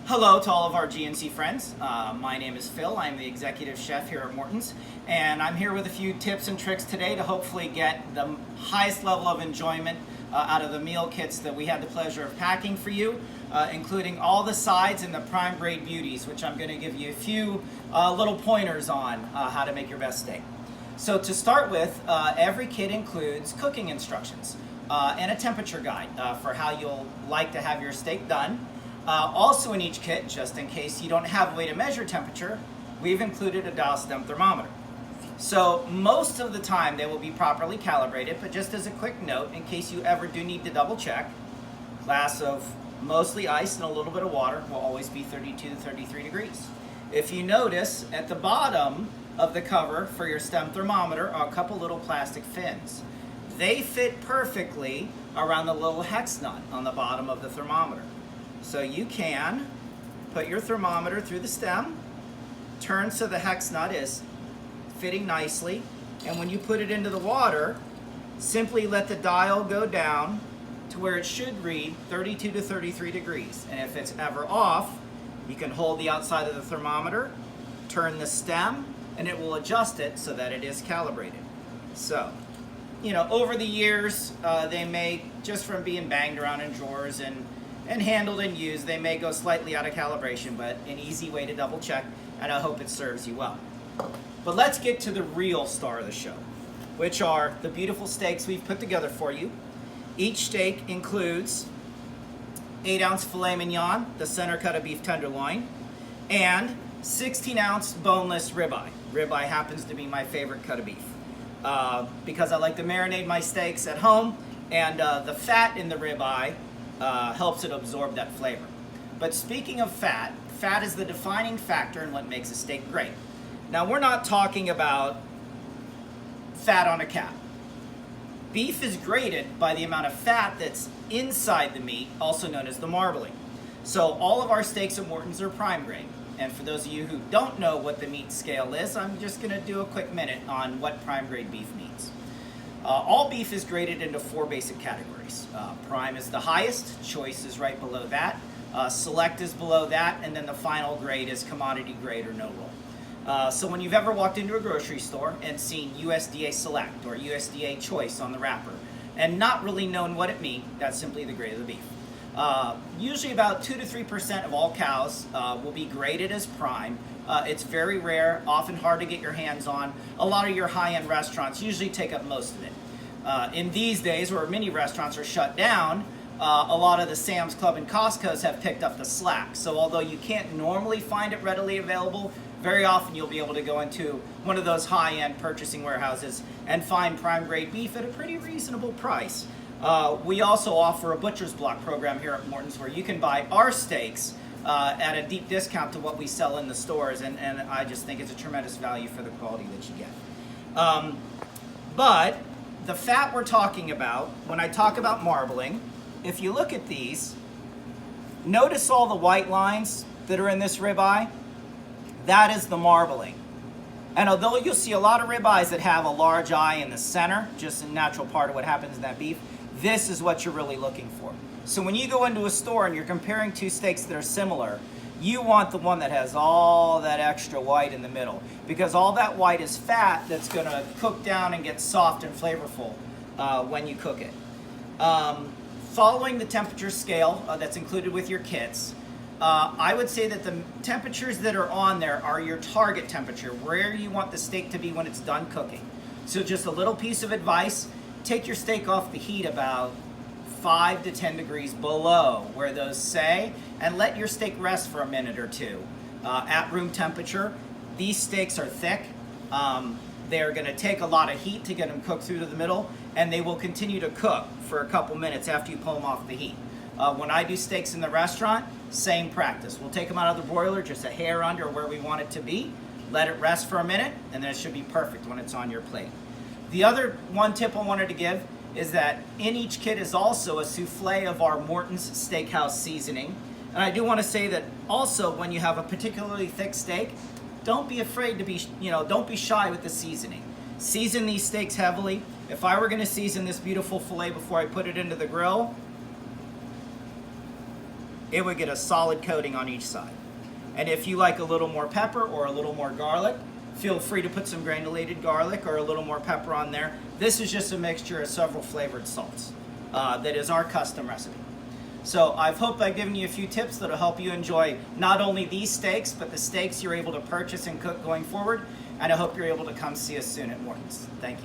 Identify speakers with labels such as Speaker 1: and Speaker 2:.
Speaker 1: Hello to all of our GNC friends. My name is Phil. I'm the executive chef here at Morton's, and I'm here with a few tips and tricks today to hopefully get the highest level of enjoyment out of the meal kits that we had the pleasure of packing for you, including all the sides and the prime grade beauties, which I'm going to give you a few little pointers on how to make your best steak. So to start with, every kit includes cooking instructions and a temperature guide for how you'll like to have your steak done. Also in each kit, just in case you don't have a way to measure temperature, we've included a dial stem thermometer. So most of the time they will be properly calibrated, but just as a quick note, in case you ever do need to double check, glass of mostly ice and a little bit of water will always be 32 to 33 degrees. If you notice, at the bottom of the cover for your stem thermometer are a couple little plastic fins. They fit perfectly around the little hex nut on the bottom of the thermometer. So you can put your thermometer through the stem, turn so the hex nut is fitting nicely, and when you put it into the water, simply let the dial go down to where it should read 32 to 33 degrees. And if it's ever off, you can hold the outside of the thermometer, turn the stem, and it will adjust it so that it is calibrated. So, you know, over the years, they may, just from being banged around in drawers and handled and used, they may go slightly out of calibration, but an easy way to double check, and I hope it serves you well. But let's get to the real star of the show, which are the beautiful steaks we've put together for you. Each steak includes 8-ounce filet mignon, the center cut of beef tenderloin, and 16-ounce boneless ribeye. Ribeye happens to be my favorite cut of beef because I like to marinate my steaks at home, and the fat in the ribeye helps it absorb that flavor. But speaking of fat, fat is the defining factor in what makes a steak great. Now, we're not talking about fat on a cap. Beef is graded by the amount of fat that's inside the meat, also known as the marbling. So all of our steaks at Morton's are prime grade. And for those of you who don't know what the meat scale is, I'm just going to do a quick minute on what prime grade beef means. All beef is graded into 4 basic categories. Prime is the highest, choice is right below that, select is below that, and then the final grade is commodity grade or no roll. So when you've ever walked into a grocery store and seen USDA Select or USDA Choice on the wrapper and not really known what it means, that's simply the grade of the beef. Usually about 2 to 3% of all cows will be graded as prime. It's very rare, often hard to get your hands on. A lot of your high-end restaurants usually take up most of it. In these days, where many restaurants are shut down, a lot of the Sam's Club and Costco's have picked up the slack. So although you can't normally find it readily available, very often you'll be able to go into one of those high-end purchasing warehouses and find prime grade beef at a pretty reasonable price. We also offer a butcher's block program here at Morton's where you can buy our steaks at a deep discount to what we sell in the stores, and I just think it's a tremendous value for the quality that you get. But the fat we're talking about, when I talk about marbling, if you look at these, notice all the white lines that are in this ribeye? That is the marbling. And although you'll see a lot of ribeyes that have a large eye in the center, just a natural part of what happens in that beef, this is what you're really looking for. So when you go into a store and you're comparing 2 steaks that are similar, you want the one that has all that extra white in the middle, because all that white is fat that's going to cook down and get soft and flavorful when you cook it. Following the temperature scale that's included with your kits, I would say that the temperatures that are on there are your target temperature, where you want the steak to be when it's done cooking. So just a little piece of advice, take your steak off the heat about 5 to 10 degrees below where those say, and let your steak rest for a minute or two. At room temperature, these steaks are thick. They're going to take a lot of heat to get them cooked through to the middle, and they will continue to cook for a couple minutes after you pull them off the heat. When I do steaks in the restaurant, same practice. We'll take them out of the broiler just a hair under where we want it to be, let it rest for a minute, and then it should be perfect when it's on your plate. The other one tip I wanted to give is that in each kit is also a souffle of our Morton's Steakhouse seasoning. And I do want to say that also when you have a particularly thick steak, don't be afraid to be, don't be shy with the seasoning. Season these steaks heavily. If I were going to season this beautiful filet before I put it into the grill, it would get a solid coating on each side. And if you like a little more pepper or a little more garlic, feel free to put some granulated garlic or a little more pepper on there. This is just a mixture of several flavored salts. That is our custom recipe. So I hope I've given you a few tips that'll help you enjoy not only these steaks, but the steaks you're able to purchase and cook going forward. And I hope you're able to come see us soon at Morton's. Thank you.